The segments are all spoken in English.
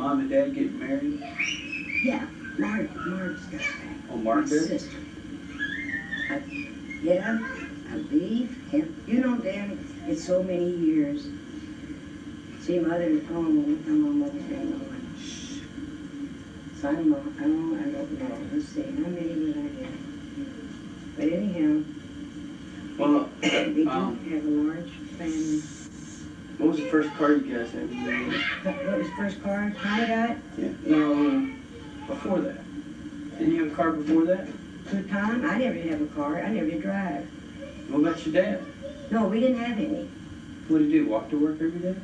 mom and dad getting married? Yeah, Mark's got back. Oh, Mark My did? sister. Yeah, I believe him. You know, Dan, it's so many years. See, mother, I don't know mother's name on. So I don't know. Let's see, how many would I have? But anyhow, Well, they do have a large family. what was the first car you guys had? What was the first car I got? Yeah. No, before that. Didn't you have a car before that? Good time. I never did have a car. I never did drive. What about your dad? No, we didn't have any. What did he do? Walk to work every day?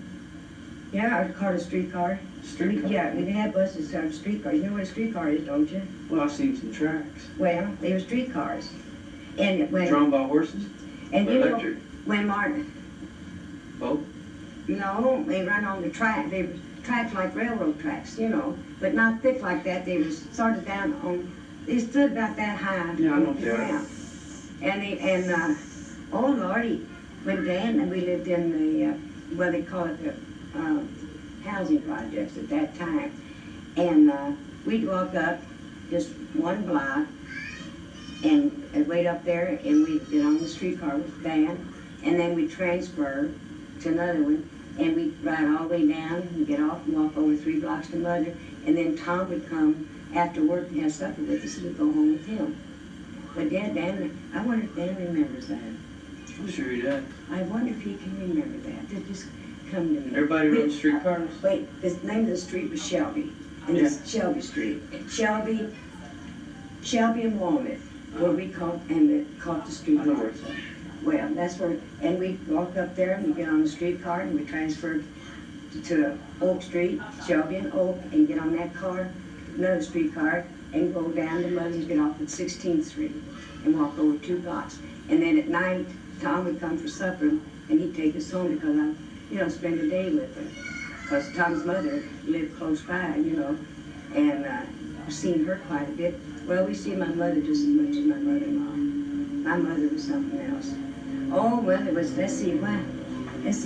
Yeah, our car was a streetcar. Streetcar? Yeah, we didn't have buses, so streetcars. You know what a streetcar is, don't you? Well, I've seen some tracks. Well, they were streetcars. And when Drawn by horses? and Or you electric? know, when Martin, Both? no, they run on the track. They were tracks like railroad tracks, you know, but not thick like that. They were started down on. They stood about that high. Yeah, I know on the they are. ground. And oh Lordy, when Dan and we lived in the what they call it the housing projects at that time, and we'd walk up just one block and wait up there, and we'd get on the streetcar with Dan, and then we'd transfer to another one, and we'd ride all the way down and get off and walk over 3 blocks to Mother, and then Tom would come after work and have supper with us, and we'd go home with him. But Dan, I wonder if Dan remembers that. I'm sure he does. I wonder if he can remember that. That just come to me. Everybody rode streetcars? Wait, the name of the street was Shelby. And it's Shelby Street. Shelby and Walnut, where we caught the street. I know where it's at. Well, that's where, and we walk up there and we get on the streetcar and we transfer to Oak Street, Shelby and Oak, and get on that car, another streetcar, and go down to Muddy's, get off at 16th Street and walk over 2 blocks. And then at night, Tom would come for supper and he'd take us home because I'd, spend a day with her. Because Tom's mother lived close by, and I've seen her quite a bit. Well, we see my mother just as much as my mother-in-law. My mother was something else. Oh, well, it was, let's see,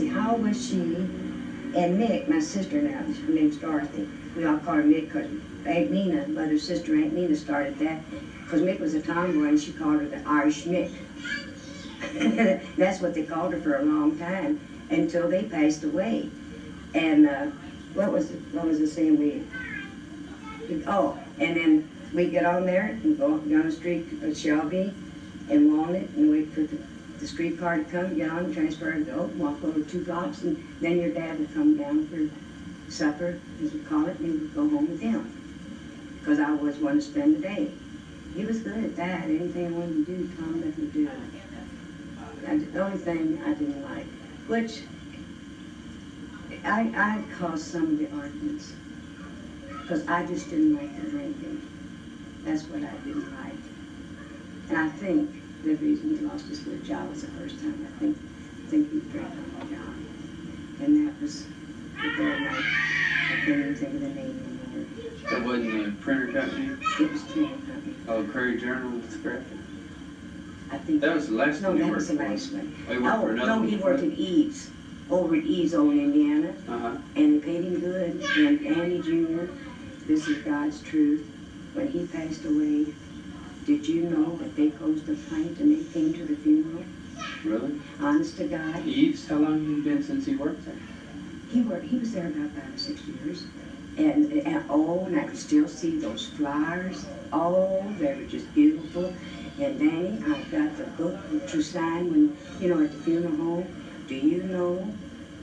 how was she? And Mick, my sister now, her name's Dorothy. We all call her Mick because Aunt Nina, mother's sister, Aunt Nina started that. Because Mick was a tomboy and she called her the Irish Mick. That's what they called her for a long time until they passed away. And what was the saying and then we get on there and go down the street to Shelby and Walnut and wait for the streetcar to come, get on, transfer and go, walk over 2 blocks, and then your dad would come down for supper, as we call it, and we would go home with him. Because I always wanted to spend the day. He was good at that. Anything I wanted to do, Tom let me do it. The only thing I didn't like, which I caused some of the arguments, because I just didn't like the drinking. That's what I didn't like. And I think the reason he lost his good job was the first time. I think he drank on the job. And that was the third night. I can't even think of the name anymore. That wasn't the printer company? It was Printer Company. Oh, Curry Journal with graphic. I think That was the last no, one you that worked was the for. last one. Oh, you worked for another one? He worked at Eads, over at Eads over in Indiana. Uh-huh. And they paid him good. And Andy Jr., this is God's truth, when he passed away, did you know that they closed the plant and they came to the funeral? Really? Honest to God. Eves, how long have you been since he worked there? He was there about 5 or 6 years. And I could still see those flowers. Oh, they were just beautiful. And Danny, I got the book to sign when, at the funeral home. Do you know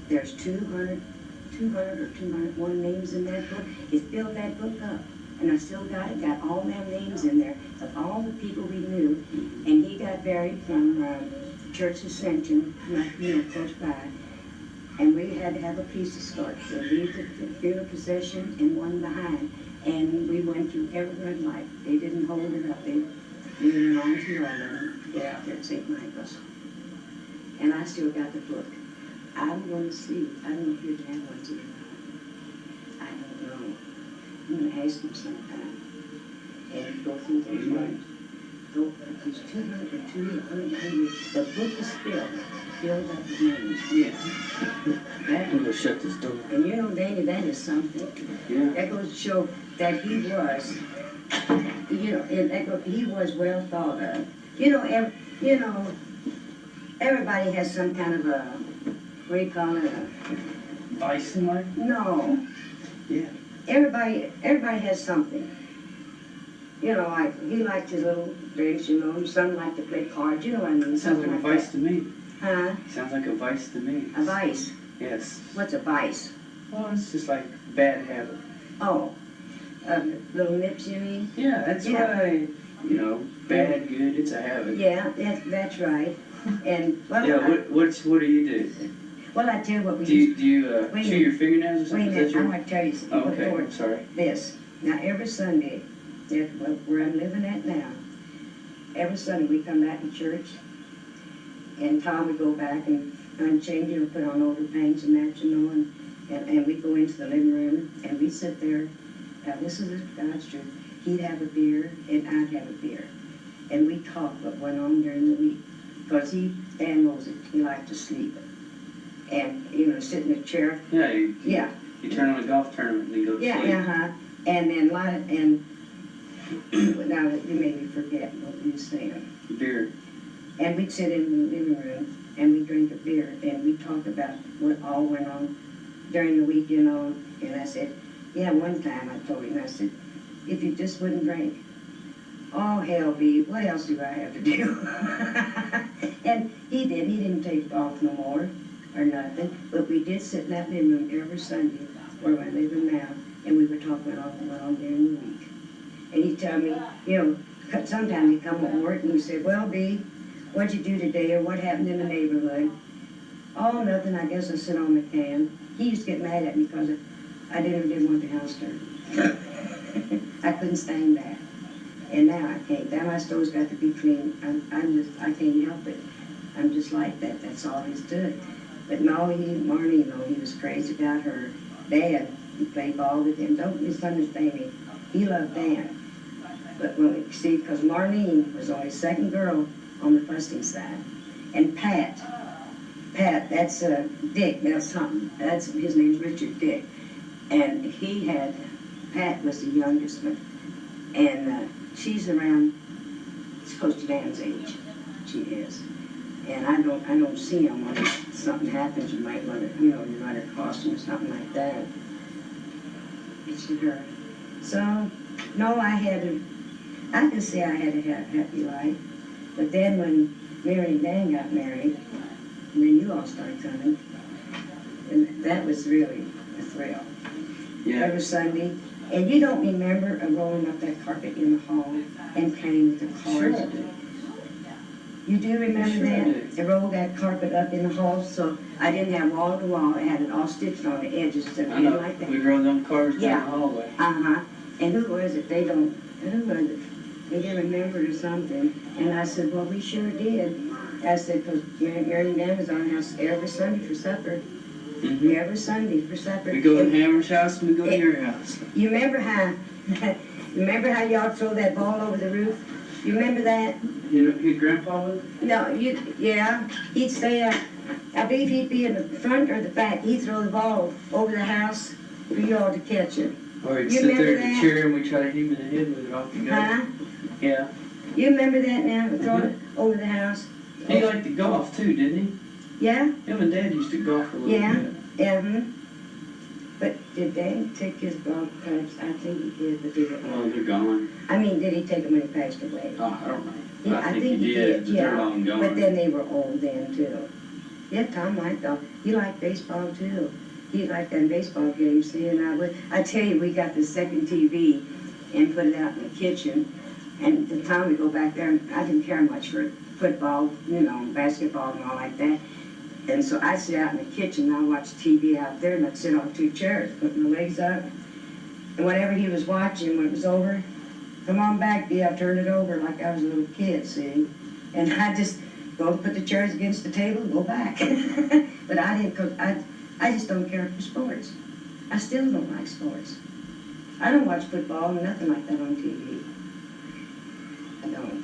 there's 200 or 201 names in that book? It filled that book up. And I still got all them names in there of all the people we knew. And he got buried from Church Ascension, close by. And we had to have a piece of escort to lead the funeral procession and one behind. And we went through every red light. They didn't hold it up. We went on to Northern to get out there at St. Michael's. And I still got the book. I'm going to see. I don't know if you'd have one today. I don't know. I'm going to ask him sometime and go through those words. go, it's 200, the book is filled up with names. Yeah. That, I'm gonna shut this door. and you know, Danny, that is something. Yeah. That goes to show that he was, you know, he was well thought of. You know, everybody has some kind of a, what do you call it? Vice in life? No. Yeah. Everybody has something. You know, like, he liked his little drinks, you know, some like to play cards, you know what I mean? Sounds like a Something vice to me. Huh? Sounds like a vice to me. A vice. Yes. What's a vice? Well, it's just like bad habit. Oh, little nips, you mean? Yeah, that's Yeah. why, you know, bad, good, it's a habit. Yeah, that's right. And, well, Yeah, what do you do? well, I tell you what we Do you Wait a chew minute. your fingernails or something? Wait a Is that minute, I your... want to tell you something. Oh, okay, before I'm sorry. this. Now, every Sunday, where I'm living at now, every Sunday we come back to church, and Tom would go back and unchange, you know, put on overpaints and that, you know, and we go into the living room, and we sit there. Now, this is God's truth. He'd have a beer, and I'd have a beer. And we talk what went on during the week. Because Dan knows it, he liked to sleep. And, you know, sit in a chair. Yeah, Yeah. you turn on a golf tournament and then go to Yeah, sleep. uh-huh. And then now you made me forget what you were saying. Beer. And we'd sit in the living room and we'd drink a beer and we'd talk about what all went on during the week, you know. And I said, yeah, one time I told him, I said, if you just wouldn't drink, oh hell, B, what else do I have to do? And he didn't take it off no more or nothing. But we did sit in that living room every Sunday where we're living now, and we were talking about what went on during the week. And he'd tell me, you know, sometimes he'd come home work and he'd say, well, B, what'd you do today, or what happened in the neighborhood? Oh, nothing, I guess I sit on the can. He used to get mad at me because I didn't want the house dirty. I couldn't stand that. And now I can't. Now my stove's got to be clean. I can't help it. I'm just like that. That's all he's doing. But no, Marnie, no, he was crazy about her. Dad, he played ball with him. Don't misunderstand me. He loved Dan. But when we see, because Marlene was only second girl on the fussing side. And Pat, that's Dick, that's something. His name's Richard Dick. And Pat was the youngest one. And she's around, it's close to Dan's age. She is. And I don't see him when something happens. You might run it, you know, you run across him or something like that. It's her. So, no, I can say I had a happy life. But then when Mary and Dan got married, and then you all started coming, and that was really a thrill. Yeah. Every Sunday. And you don't remember rolling up that carpet in the hall and playing with the cars? Sure I do. You do remember Sure I that? do. They rolled that carpet up in the hall, so I didn't have wall to wall. I had it all stitched on the edges, so it I didn't know. like that. We rode them cars down Yeah. the hallway. Uh-huh. And who was it? Who was it? They didn't remember it or something. And I said, well, we sure did. I said, because Mary and Dan was on the house every Sunday for supper. Mm-hmm. Every Sunday for supper. We go to And Hammer's house and we go to your house. you remember how y'all throw that ball over the roof? You remember that? You know, your grandpa was? No, yeah, he'd stay up. I believe he'd be in the front or the back. He'd throw the ball over the house for y'all to catch it. Or he'd You sit there remember in the that? chair and we try to hit him in the head with it off the go. Huh? Yeah. You remember that now? Throw it over the house? He liked to golf too, didn't he? Yeah? Him and Dad used to golf a little Yeah. bit. Yeah. But did Dan take his golf clubs? I think he did, but did it? Well, they're gone. I mean, did he take them when he passed away? Oh, I don't know. Yeah, I think he did, but they're long gone. But then they were old then too. Yeah, Tom liked them. He liked baseball too. He liked them baseball games. See, and I tell you, we got the second TV and put it out in the kitchen. And the time we go back there, I didn't care much for football, you know, basketball and all like that. And so I'd sit out in the kitchen and I'd watch TV out there and I'd sit on two chairs, putting my legs up. And whatever he was watching, when it was over, come on back, B, I'll turn it over like I was a little kid, see? And I just go put the chairs against the table and go back. But I didn't, cause I just don't care for sports. I still don't like sports. I don't watch football or nothing like that on TV. I don't.